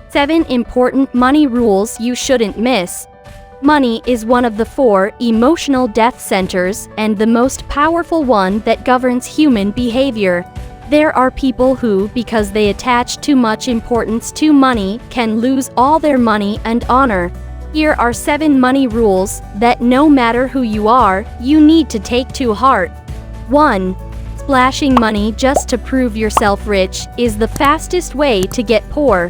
7 important money rules you shouldn't miss. Money is one of the 4 emotional death centers and the most powerful one that governs human behavior. There are people who, because they attach too much importance to money, can lose all their money and honor. Here are 7 money rules that no matter who you are, you need to take to heart. 1. Splashing money just to prove yourself rich is the fastest way to get poor.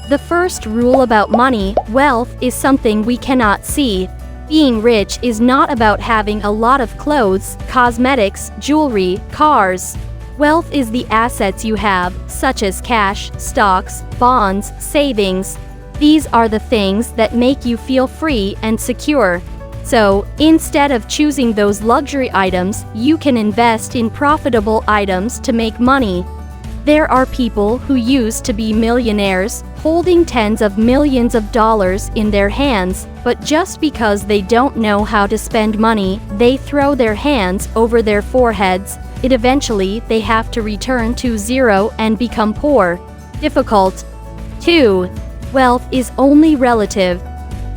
The first rule about money, wealth, is something we cannot see. Being rich is not about having a lot of clothes, cosmetics, jewelry, cars. Wealth is the assets you have, such as cash, stocks, bonds, savings. These are the things that make you feel free and secure. So, instead of choosing those luxury items, you can invest in profitable items to make money. There are people who used to be millionaires, holding tens of millions of dollars in their hands, but just because they don't know how to spend money, they throw their hands over their foreheads. Eventually, they have to return to zero and become poor. Difficult. 2. Wealth is only relative.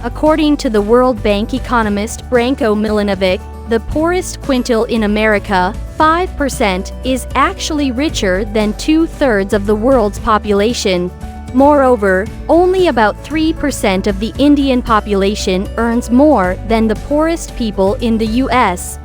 According to the World Bank economist Branko Milanovic, the poorest quintile in America, 5%, is actually richer than 2/3 of the world's population. Moreover, only about 3% of the Indian population earns more than the poorest people in the US.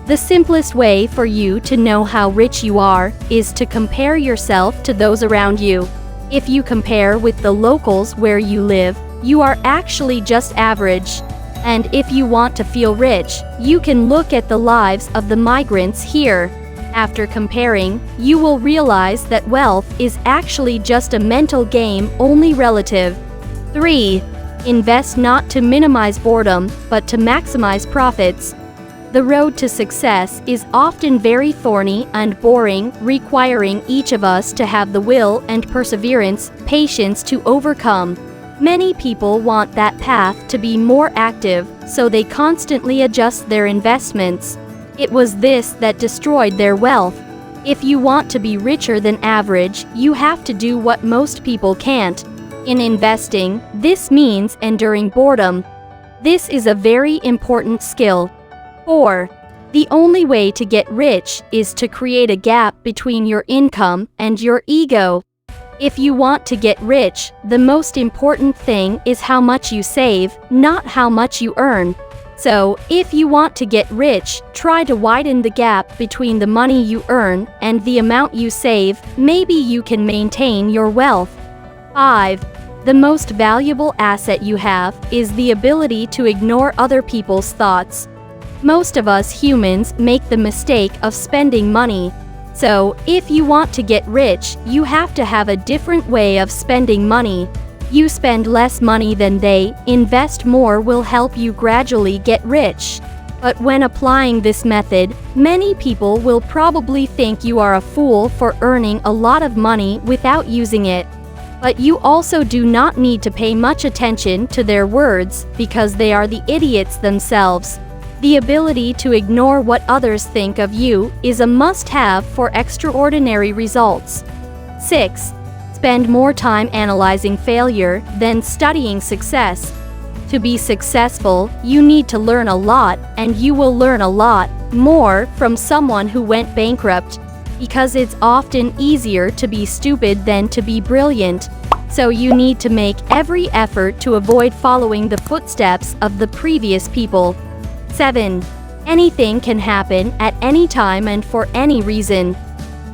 The simplest way for you to know how rich you are is to compare yourself to those around you. If you compare with the locals where you live, you are actually just average. And if you want to feel rich, you can look at the lives of the migrants here. After comparing, you will realize that wealth is actually just a mental game, only relative. 3. Invest not to minimize boredom, but to maximize profits. The road to success is often very thorny and boring, requiring each of us to have the will and perseverance, patience to overcome. Many people want that path to be more active, so they constantly adjust their investments. It was this that destroyed their wealth. If you want to be richer than average, you have to do what most people can't. In investing, this means enduring boredom. This is a very important skill. 4. The only way to get rich is to create a gap between your income and your ego. If you want to get rich, the most important thing is how much you save, not how much you earn. So, if you want to get rich, try to widen the gap between the money you earn and the amount you save. Maybe you can maintain your wealth. 5. The most valuable asset you have is the ability to ignore other people's thoughts. Most of us humans make the mistake of spending money. So, if you want to get rich, you have to have a different way of spending money. You spend less money than they, invest more will help you gradually get rich. But when applying this method, many people will probably think you are a fool for earning a lot of money without using it. But you also do not need to pay much attention to their words, because they are the idiots themselves. The ability to ignore what others think of you is a must-have for extraordinary results. 6. Spend more time analyzing failure than studying success. To be successful, you need to learn a lot, and you will learn a lot more from someone who went bankrupt, because it's often easier to be stupid than to be brilliant. So you need to make every effort to avoid following the footsteps of the previous people. 7. Anything can happen at any time and for any reason.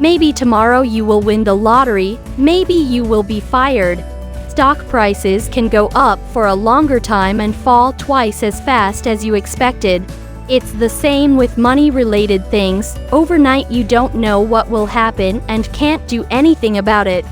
Maybe tomorrow you will win the lottery, maybe you will be fired. Stock prices can go up for a longer time and fall twice as fast as you expected. It's the same with money-related things. Overnight you don't know what will happen and can't do anything about it.